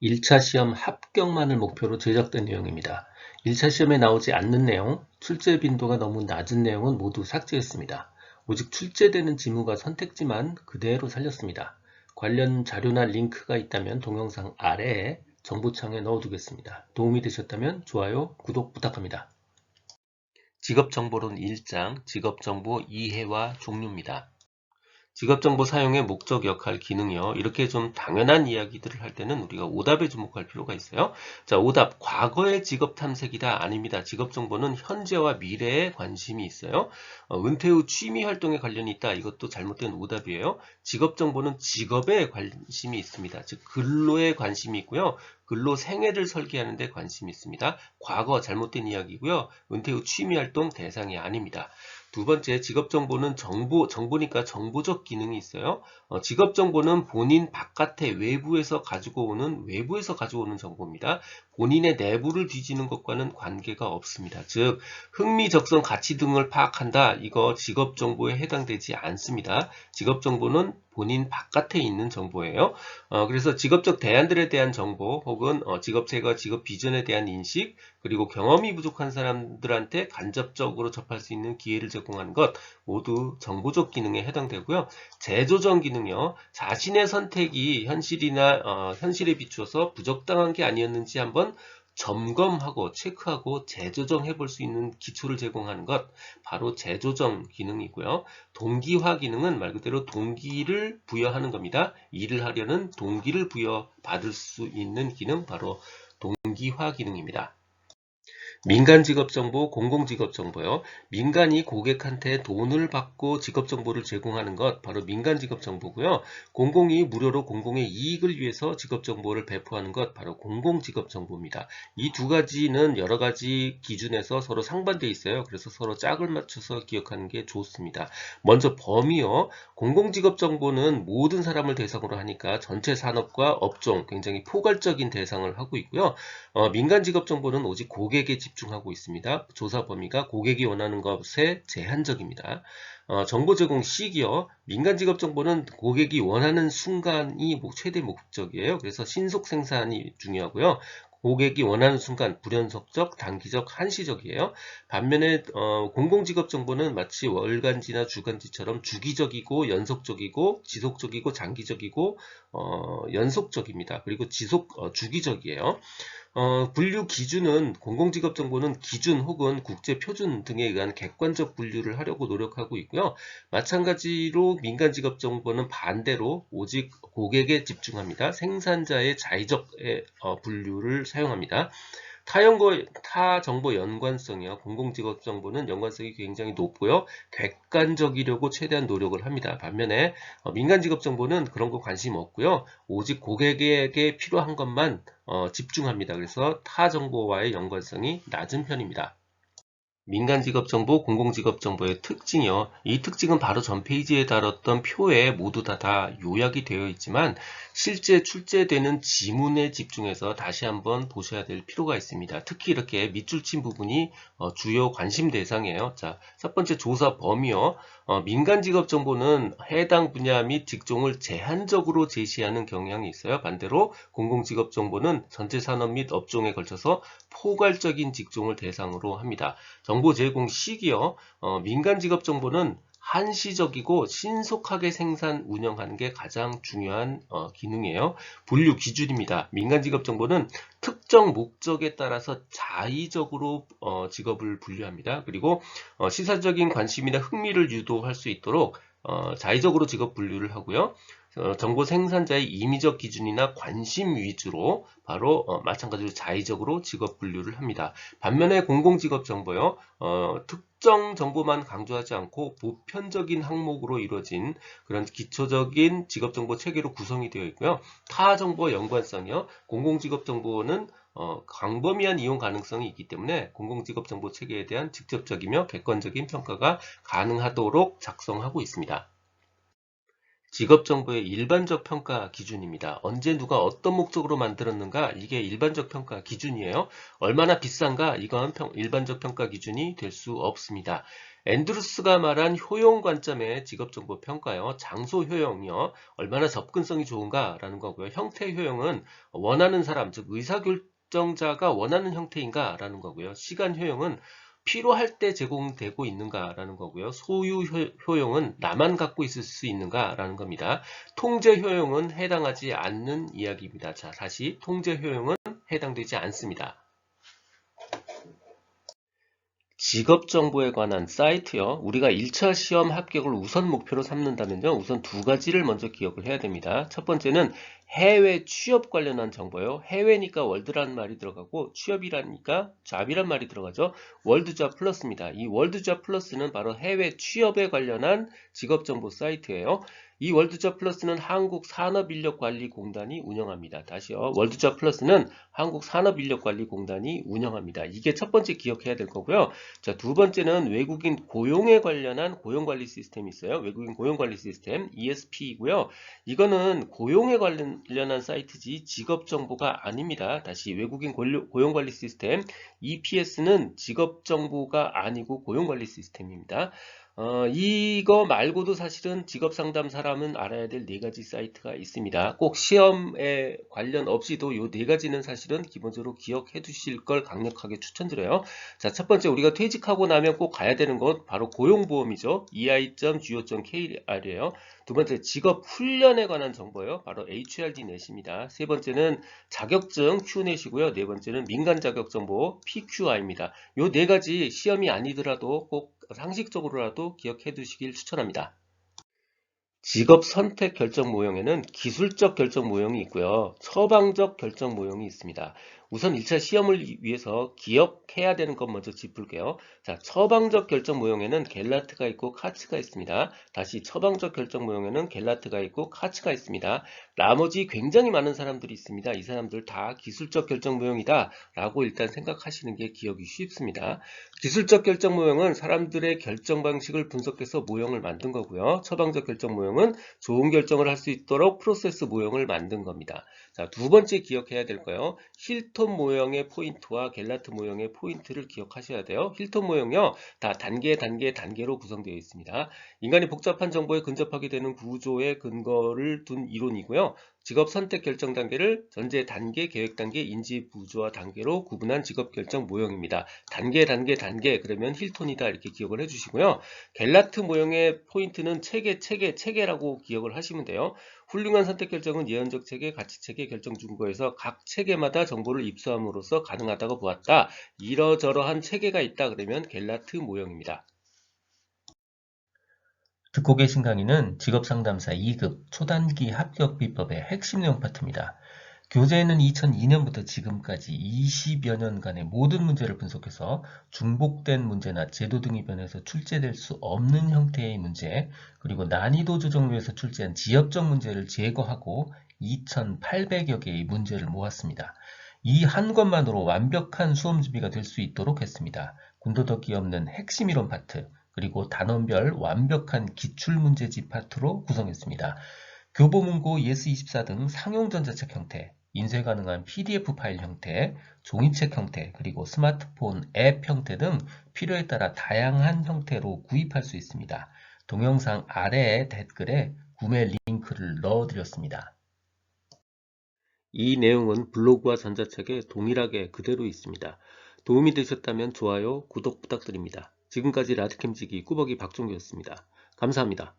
1차 시험 합격만을 목표로 제작된 내용입니다. 1차 시험에 나오지 않는 내용, 출제 빈도가 너무 낮은 내용은 모두 삭제했습니다. 오직 출제되는 지문과 선택지만 그대로 살렸습니다. 관련 자료나 링크가 있다면 동영상 아래에 정보창에 넣어두겠습니다. 도움이 되셨다면 좋아요, 구독 부탁합니다. 직업정보론 1장, 직업정보 이해와 종류입니다. 직업정보 사용의 목적, 역할, 기능이요. 이렇게 좀 당연한 이야기들을 할 때는 우리가 오답에 주목할 필요가 있어요. 자, 오답. 과거의 직업 탐색이다. 아닙니다. 직업정보는 현재와 미래에 관심이 있어요. 은퇴 후 취미 활동에 관련이 있다. 이것도 잘못된 오답이에요. 직업정보는 직업에 관심이 있습니다. 즉, 근로에 관심이 있고요. 근로 생애를 설계하는 데 관심이 있습니다. 과거 잘못된 이야기고요. 은퇴 후 취미 활동 대상이 아닙니다. 두 번째, 직업정보는 정보니까 정보적 기능이 있어요. 직업정보는 본인 바깥에 외부에서 가지고 오는 정보입니다. 본인의 내부를 뒤지는 것과는 관계가 없습니다. 즉, 흥미, 적성, 가치 등을 파악한다. 이거 직업정보에 해당되지 않습니다. 직업정보는 본인 바깥에 있는 정보예요. 그래서 직업적 대안들에 대한 정보 혹은 직업체가 직업 비전에 대한 인식 그리고 경험이 부족한 사람들한테 간접적으로 접할 수 있는 기회를 제공하는 것 모두 정보적 기능에 해당되고요. 재조정 기능이요. 자신의 선택이 현실에 비추어서 부적당한 게 아니었는지 한번 점검하고 체크하고 재조정해 볼 수 있는 기초를 제공하는 것 바로 재조정 기능이고요. 동기화 기능은 말 그대로 동기를 부여하는 겁니다. 일을 하려는 동기를 부여받을 수 있는 기능 바로 동기화 기능입니다. 민간 직업정보, 공공직업정보요. 민간이 고객한테 돈을 받고 직업정보를 제공하는 것 바로 민간 직업정보고요. 공공이 무료로 공공의 이익을 위해서 직업정보를 배포하는 것 바로 공공직업정보입니다. 이 두 가지는 여러 가지 기준에서 서로 상반되어 있어요. 그래서 서로 짝을 맞춰서 기억하는 게 좋습니다. 먼저 범위요. 공공직업정보는 모든 사람을 대상으로 하니까 전체 산업과 업종 굉장히 포괄적인 대상을 하고 있고요. 민간 직업 정보는 오직 고객에 집중하고 있습니다. 조사 범위가 고객이 원하는 것에 제한적입니다. 정보 제공 시기요. 민간 직업 정보는 고객이 원하는 순간이 최대 목적이에요. 그래서 신속 생산이 중요하고요. 고객이 원하는 순간 불연속적, 단기적, 한시적이에요. 반면에 공공직업 정보는 마치 월간지나 주간지처럼 주기적이고 연속적이고 지속적이고 장기적이고 연속적입니다. 그리고 주기적이에요. 분류 기준은 공공직업정보는 기준 혹은 국제표준 등에 의한 객관적 분류를 하려고 노력하고 있고요. 마찬가지로 민간직업정보는 반대로 오직 고객에 집중합니다. 생산자의 자의적 분류를 사용합니다. 타정보 연관성이요. 공공직업정보는 연관성이 굉장히 높고요. 객관적이려고 최대한 노력을 합니다. 반면에 민간직업정보는 그런 거 관심 없고요. 오직 고객에게 필요한 것만 집중합니다. 그래서 타 정보와의 연관성이 낮은 편입니다. 민간직업정보, 공공직업정보의 특징이요. 이 특징은 바로 전 페이지에 다뤘던 표에 모두 다 요약이 되어 있지만 실제 출제되는 지문에 집중해서 다시 한번 보셔야 될 필요가 있습니다. 특히 이렇게 밑줄 친 부분이 주요 관심 대상이에요. 자, 첫 번째 조사 범위요. 민간직업정보는 해당 분야 및 직종을 제한적으로 제시하는 경향이 있어요. 반대로 공공직업정보는 전체 산업 및 업종에 걸쳐서 포괄적인 직종을 대상으로 합니다. 정보 제공 시기요. 민간 직업 정보는 한시적이고 신속하게 생산 운영하는 게 가장 중요한 기능이에요. 분류 기준입니다. 민간 직업 정보는 특정 목적에 따라서 자의적으로 직업을 분류합니다. 그리고 시사적인 관심이나 흥미를 유도할 수 있도록 자의적으로 직업 분류를 하고요. 정보 생산자의 임의적 기준이나 관심 위주로 바로 마찬가지로 자의적으로 직업 분류를 합니다. 반면에 공공직업 정보요. 특정 정보만 강조하지 않고 보편적인 항목으로 이루어진 그런 기초적인 직업정보 체계로 구성이 되어 있고요. 타 정보 연관성이요. 공공직업 정보는 광범위한 이용 가능성이 있기 때문에 공공직업정보 체계에 대한 직접적이며 객관적인 평가가 가능하도록 작성하고 있습니다. 직업정보의 일반적 평가 기준입니다. 언제 누가 어떤 목적으로 만들었는가 이게 일반적 평가 기준이에요. 얼마나 비싼가 이건 일반적 평가 기준이 될 수 없습니다. 앤드루스가 말한 효용 관점의 직업정보 평가요. 장소 효용이요. 얼마나 접근성이 좋은가라는 거고요. 형태 효용은 원하는 사람, 즉 의사결정자가 원하는 형태인가 라는 거고요. 시간 효용은 필요할 때 제공되고 있는가 라는 거고요. 소유 효용은 나만 갖고 있을 수 있는가 라는 겁니다. 통제 효용은 해당하지 않는 이야기입니다. 자, 다시 통제 효용은 해당되지 않습니다. 직업정보에 관한 사이트요. 우리가 1차 시험 합격을 우선 목표로 삼는다면요. 우선 두 가지를 먼저 기억을 해야 됩니다. 첫 번째는 해외 취업 관련한 정보요. 해외니까 월드라는 말이 들어가고 취업이라니까 잡이란 말이 들어가죠. 월드잡 플러스입니다. 이 월드잡 플러스는 바로 해외 취업에 관련한 직업정보 사이트예요. 이 월드잡 플러스는 한국산업인력관리공단이 운영합니다. 다시요. 월드잡 플러스는 한국산업인력관리공단이 운영합니다. 이게 첫 번째 기억해야 될 거고요. 자, 두 번째는 외국인 고용에 관련한 고용관리 시스템이 있어요. 외국인 고용관리 시스템 ESP이고요. 이거는 고용에 관련한 사이트지 직업정보가 아닙니다. 다시 외국인 고용관리 시스템 EPS는 직업정보가 아니고 고용관리 시스템입니다. 이거 말고도 사실은 직업상담 사람은 알아야 될 네 가지 사이트가 있습니다. 꼭 시험에 관련 없이도 이 네 가지는 사실은 기본적으로 기억해 두실 걸 강력하게 추천드려요. 자, 첫 번째 우리가 퇴직하고 나면 꼭 가야 되는 것 바로 고용보험이죠. ei.go.kr이에요. 두 번째 직업 훈련에 관한 정보요. 바로 HRD넷입니다. 세 번째는 자격증 Q넷이고요. 네 번째는 민간 자격 정보 PQI입니다. 이 네 가지 시험이 아니더라도 꼭 상식적으로라도 기억해 두시길 추천합니다. 직업 선택 결정 모형에는 기술적 결정 모형이 있고요. 처방적 결정 모형이 있습니다. 우선 1차 시험을 위해서 기억해야 되는 것 먼저 짚을게요. 자, 처방적 결정 모형에는 겔라트가 있고 카츠가 있습니다. 다시 처방적 결정 모형에는 겔라트가 있고 카츠가 있습니다. 나머지 굉장히 많은 사람들이 있습니다. 이 사람들 다 기술적 결정 모형이다 라고 일단 생각하시는 게 기억이 쉽습니다. 기술적 결정 모형은 사람들의 결정 방식을 분석해서 모형을 만든 거고요. 처방적 결정 모형은 좋은 결정을 할 수 있도록 프로세스 모형을 만든 겁니다. 자, 두 번째 기억해야 될 거요. 힐톤 모형의 포인트와 겔라트 모형의 포인트를 기억하셔야 돼요. 힐톤 모형요. 다 단계로 구성되어 있습니다. 인간이 복잡한 정보에 근접하게 되는 구조의 근거를 둔 이론이고요. 직업 선택 결정 단계를 전제 단계, 계획 단계, 인지 부조화 단계로 구분한 직업 결정 모형입니다. 단계 그러면 힐톤이다 이렇게 기억을 해주시고요. 겔라트 모형의 포인트는 체계라고 기억을 하시면 돼요. 훌륭한 선택 결정은 예언적 체계, 가치 체계, 결정 준거에서 각 체계마다 정보를 입수함으로써 가능하다고 보았다. 이러저러한 체계가 있다 그러면 겔라트 모형입니다. 듣고 계신 강의는 직업상담사 2급 초단기 합격 비법의 핵심 내용 파트입니다. 교재에는 2002년부터 지금까지 20여 년간의 모든 문제를 분석해서 중복된 문제나 제도 등이 변해서 출제될 수 없는 형태의 문제, 그리고 난이도 조정위에서 출제한 지역적 문제를 제거하고 2,800여 개의 문제를 모았습니다. 이 한 것만으로 완벽한 수험 준비가 될 수 있도록 했습니다. 군더더기 없는 핵심 이론 파트, 그리고 단원별 완벽한 기출문제집 파트로 구성했습니다. 교보문고 예스24 등 상용 전자책 형태, 인쇄 가능한 PDF 파일 형태, 종이책 형태, 그리고 스마트폰 앱 형태 등 필요에 따라 다양한 형태로 구입할 수 있습니다. 동영상 아래의 댓글에 구매 링크를 넣어드렸습니다. 이 내용은 블로그와 전자책에 동일하게 그대로 있습니다. 도움이 되셨다면 좋아요, 구독 부탁드립니다. 지금까지 라디캠지기 꾸벅이 박종규였습니다. 감사합니다.